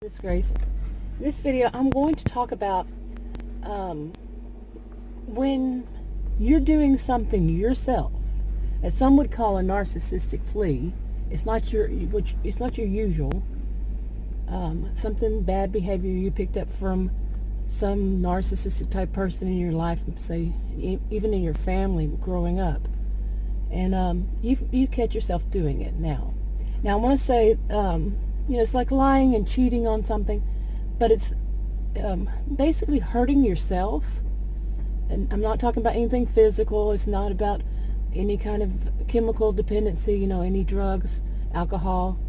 This Grace. In this video, I'm going to talk about when you're doing something yourself, as some would call a narcissistic flea. It's not your usual. Something bad behavior you picked up from some narcissistic type person in your life, say even in your family growing up, and you catch yourself doing it now. Now I want to say, it's like lying and cheating on something, but it's basically hurting yourself. And I'm not talking about anything physical. It's not about any kind of chemical dependency, any drugs, alcohol,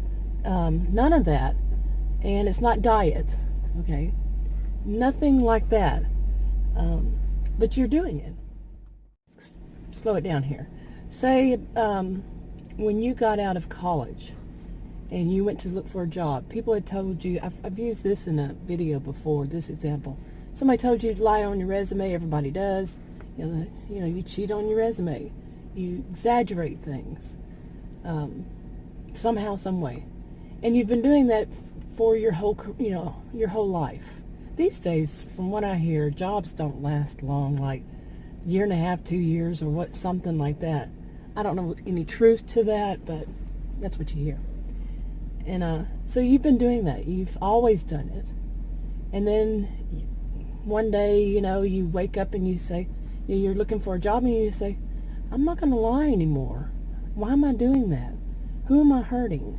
none of that. And it's not diet, okay? Nothing like that. But you're doing it. Slow it down here. Say when you got out of college and you went to look for a job, people had told you, I've used this in a video before, this example. Somebody told you to lie on your resume. Everybody does. You cheat on your resume. You exaggerate things somehow, some way, and you've been doing that for your whole life. These days, from what I hear, jobs don't last long, like a year and a half, 2 years, or something like that. I don't know any truth to that, but that's what you hear. And so you've been doing that. You've always done it. And then one day, you wake up and you say, you're looking for a job, and you say, I'm not going to lie anymore. Why am I doing that? Who am I hurting?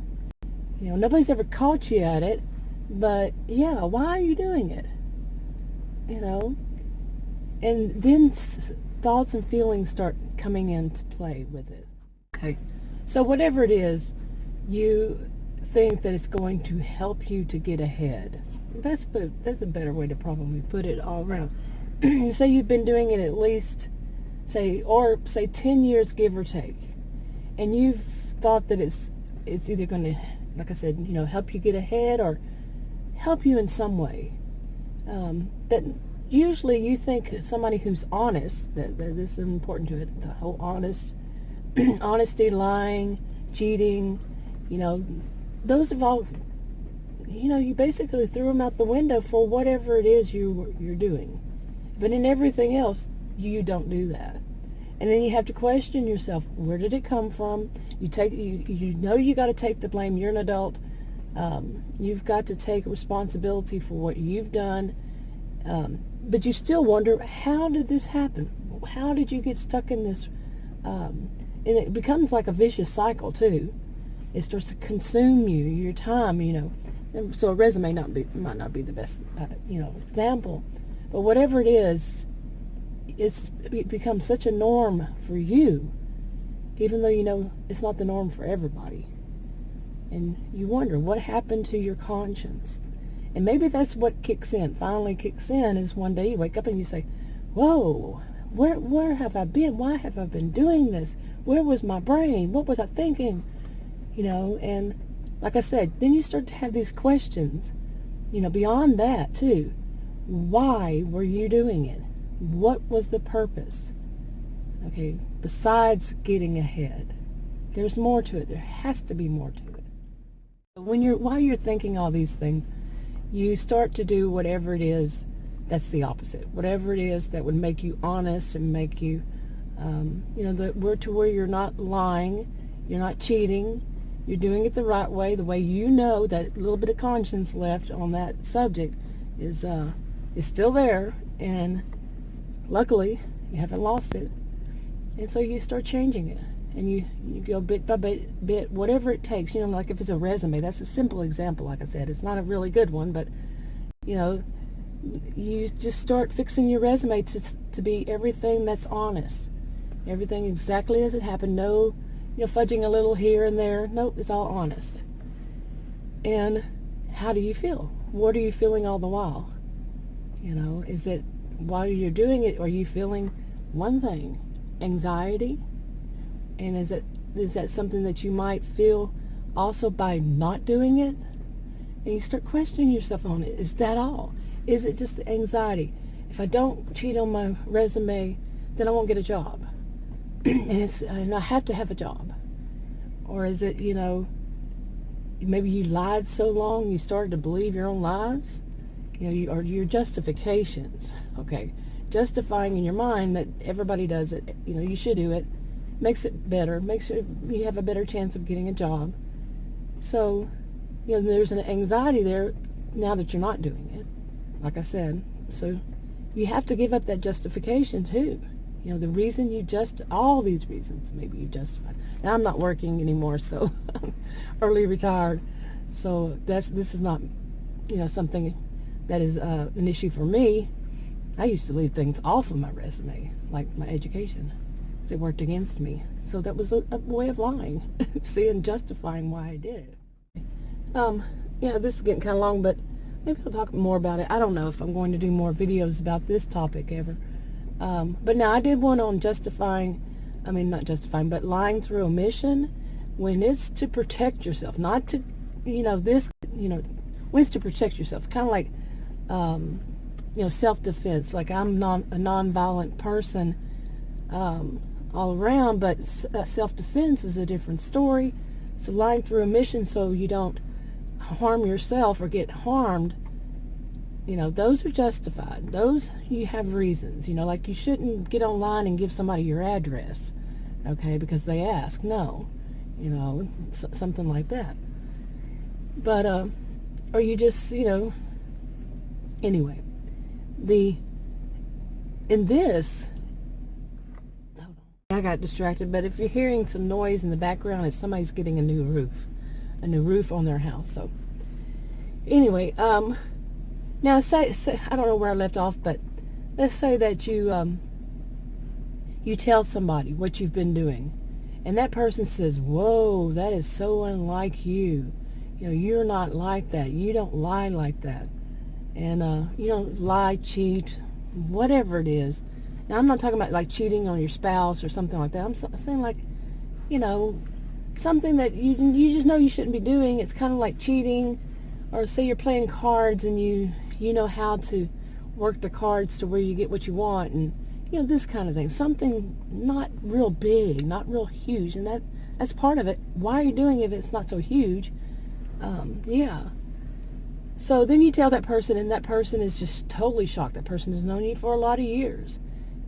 Nobody's ever caught you at it, but yeah, why are you doing it? And then thoughts and feelings start coming into play with it. Okay, so whatever it is, you think that it's going to help you to get ahead. That's a better way to probably put it all around. Say you've been doing it at least, say 10 years, give or take, and you've thought that it's either going to, like I said, help you get ahead or help you in some way. That usually you think somebody who's honest, that this is important to it, the whole honesty, lying, cheating, those have all, you basically threw them out the window for whatever it is you're doing. But in everything else, you don't do that. And then you have to question yourself, where did it come from? You got to take the blame. You're an adult. You've got to take responsibility for what you've done. But you still wonder, how did this happen? How did you get stuck in this? And it becomes like a vicious cycle too. It starts to consume you, your time, And so a resume might not be the best, example. But whatever it is, it becomes such a norm for you, even though it's not the norm for everybody. And you wonder, what happened to your conscience? And maybe that's what finally kicks in, is one day you wake up and you say, whoa, where have I been? Why have I been doing this? Where was my brain? What was I thinking? And like I said, then you start to have these questions, beyond that too. Why were you doing it? What was the purpose? Okay, besides getting ahead. There's more to it. There has to be more to it. While you're thinking all these things, you start to do whatever it is that's the opposite. Whatever it is that would make you honest and make you, where you're not lying, you're not cheating, you're doing it the right way, the way that little bit of conscience left on that subject is still there, and luckily you haven't lost it. And so you start changing it, and you go bit by bit, whatever it takes. Like if it's a resume, that's a simple example. Like I said, it's not a really good one, but you just start fixing your resume to be everything that's honest, everything exactly as it happened. No fudging a little here and there. Nope, it's all honest. And how do you feel? What are you feeling all the while? Is it while you're doing it, are you feeling one thing, anxiety? And is that something that you might feel also by not doing it? And you start questioning yourself on it. Is that all? Is it just the anxiety? If I don't cheat on my resume, then I won't get a job. And I have to have a job. Or is it, maybe you lied so long you started to believe your own lies, or your justifications. Okay, justifying in your mind that everybody does it, you should do it, makes it better, makes it, you have a better chance of getting a job. So, there's an anxiety there now that you're not doing it, like I said. So you have to give up that justification too. The reason all these reasons maybe you justify. Now I'm not working anymore, so I'm early retired. So this is not, something that is an issue for me. I used to leave things off of my resume, like my education, because it worked against me. So that was a way of lying, and justifying why I did it. This is getting kind of long, but maybe I'll talk more about it. I don't know if I'm going to do more videos about this topic ever. But now I did one on not justifying, but lying through omission, when it's to protect yourself, not to, when it's to protect yourself, kind of like, self-defense. Like I'm a non-violent person all around, but self-defense is a different story. So lying through omission so you don't harm yourself or get harmed, those are justified. Those, you have reasons, like you shouldn't get online and give somebody your address, okay, because they ask. No, something like that. But, or you just, anyway, in this, hold on, I got distracted, but if you're hearing some noise in the background, it's somebody's getting a new roof on their house. So, anyway, now, say I don't know where I left off, but let's say that you tell somebody what you've been doing, and that person says, "Whoa, that is so unlike you. You're not like that. You don't lie like that, and you don't lie, cheat, whatever it is." Now, I'm not talking about like cheating on your spouse or something like that. I'm saying like, something that you just know you shouldn't be doing. It's kind of like cheating, or say you're playing cards and you know how to work the cards to where you get what you want, and this kind of thing. Something not real big, not real huge, and that's part of it. Why are you doing it if it's not so huge? So then you tell that person, and that person is just totally shocked. That person has known you for a lot of years,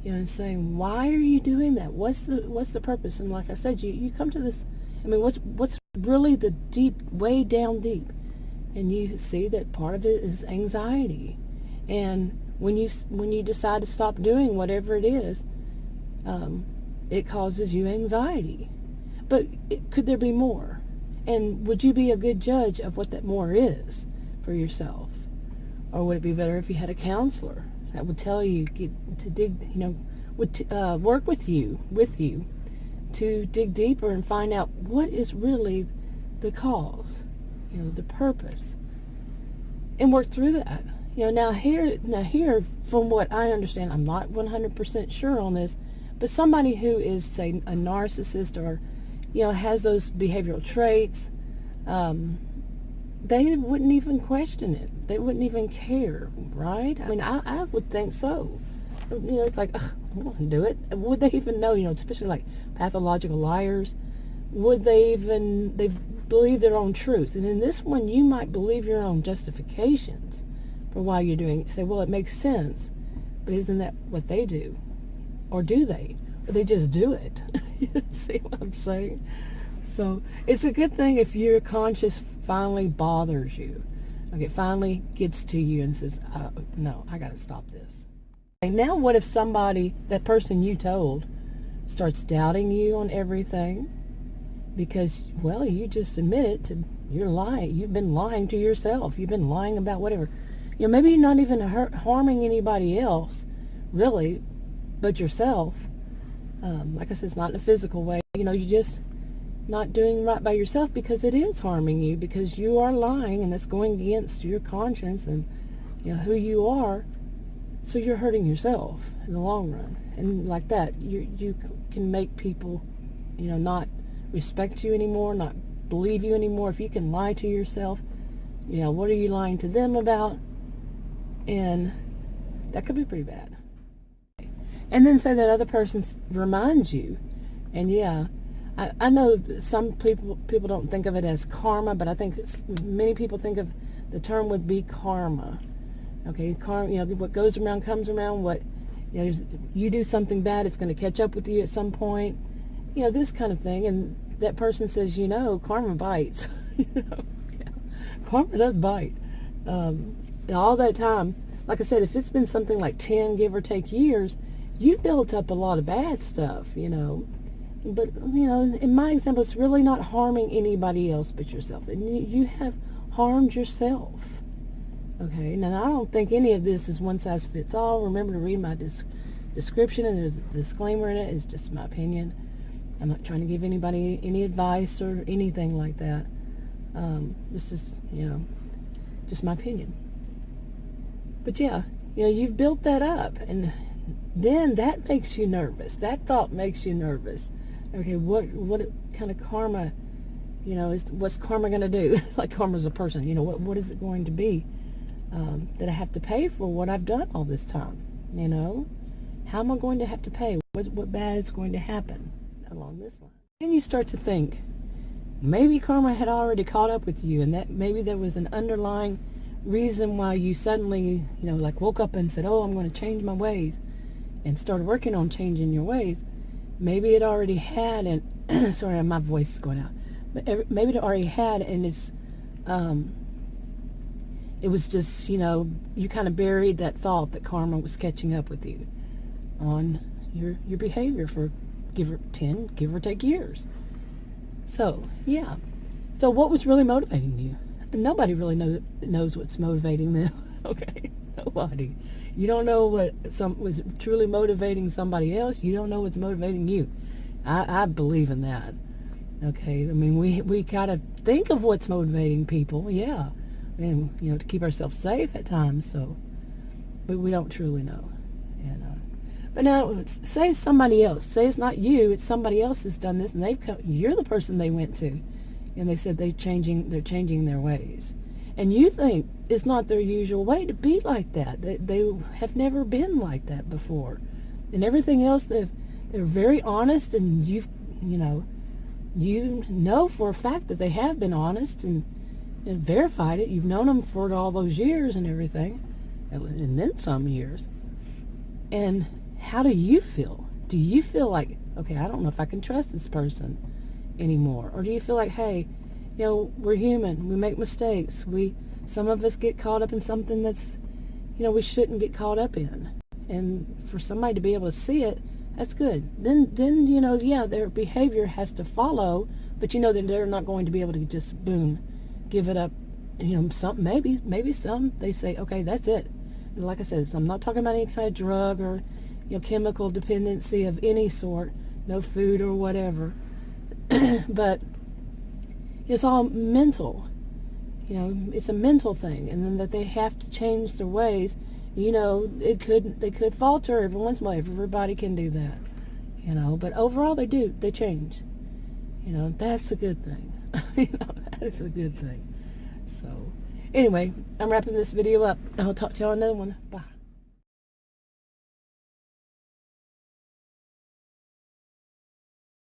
and saying, "Why are you doing that? What's the purpose?" And like I said, you come to this. What's really the deep, way down deep, and you see that part of it is anxiety. And when you decide to stop doing whatever it is, it causes you anxiety. But could there be more? And would you be a good judge of what that more is for yourself? Or would it be better if you had a counselor that would tell you to dig, would work with you to dig deeper and find out what is really the cause, the purpose, and work through that. Now here, from what I understand, I'm not 100% sure on this, but somebody who is, say, a narcissist, or has those behavioral traits, they wouldn't even question it. They wouldn't even care, right? I would think so. It's like, I want to do it. Would they even know, especially like pathological liars, would they believe their own truth? And in this one, you might believe your own justifications for why you're doing it. Say, well, it makes sense, but isn't that what they do? Or do they? Or they just do it? See what I'm saying? So it's a good thing if your conscience finally bothers you. Okay, it finally gets to you and says, no, I got to stop this. And now what if somebody, that person you told, starts doubting you on everything? Because, well, you just admitted to you're lying. You've been lying to yourself. You've been lying about whatever. Maybe you're not even harming anybody else, really, but yourself. Like I said, it's not in a physical way. You're just not doing right by yourself because it is harming you, because you are lying, and it's going against your conscience and who you are. So you're hurting yourself in the long run. And like that, you can make people, not respect you anymore, not believe you anymore. If you can lie to yourself, what are you lying to them about? And that could be pretty bad. And then say that other person reminds you, and I know some people don't think of it as karma, but I think many people think of the term would be karma. Okay, karma, what goes around comes around. What, you do something bad, it's going to catch up with you at some point. This kind of thing. And that person says, karma bites. Yeah. Karma does bite. All that time, like I said, if it's been something like 10, give or take, years, you built up a lot of bad stuff, But, in my example, it's really not harming anybody else but yourself. And you have harmed yourself. Okay, now I don't think any of this is one size fits all. Remember to read my description, and there's a disclaimer in it. It's just my opinion. I'm not trying to give anybody any advice or anything like that. This is, just my opinion. But yeah, you've built that up, and then that makes you nervous. That thought makes you nervous. Okay, what kind of karma, what's karma going to do? Like karma's a person, what is it going to be that I have to pay for what I've done all this time? How am I going to have to pay? What bad is going to happen along this line? And you start to think, maybe karma had already caught up with you, and that maybe there was an underlying reason why you suddenly, woke up and said, oh, I'm going to change my ways, and started working on changing your ways. Maybe it already had, and sorry, my voice is going out. But maybe it already had, and it was just, you kind of buried that thought that karma was catching up with you on your behavior for give or take years. So, yeah. So what was really motivating you? Nobody really knows what's motivating them. Okay? Nobody. You don't know what was truly motivating somebody else. You don't know what's motivating you. I believe in that. Okay? I mean, we gotta think of what's motivating people, yeah. And, to keep ourselves safe at times, so. But we don't truly know. But now, say it's somebody else. Say it's not you, it's somebody else has done this, and you're the person they went to. And they said they're changing their ways. And you think it's not their usual way to be like that. They have never been like that before. And everything else, they're very honest, and you know for a fact that they have been honest and verified it. You've known them for all those years and everything, and then some years. And how do you feel? Do you feel like, okay, I don't know if I can trust this person anymore? Or do you feel like, hey, we're human, we make mistakes, some of us get caught up in something that's, we shouldn't get caught up in, and for somebody to be able to see it, that's good. Then their behavior has to follow, but that they're not going to be able to just boom, give it up. Maybe some, they say, okay, that's it. And like I said, I'm not talking about any kind of drug or chemical dependency of any sort, no food or whatever. But it's all mental. It's a mental thing, and then that they have to change their ways. They could falter every once in a while. Everybody can do that. But overall they change. That's a good thing. That is a good thing. So anyway, I'm wrapping this video up. I'll talk to y'all in another one. Bye.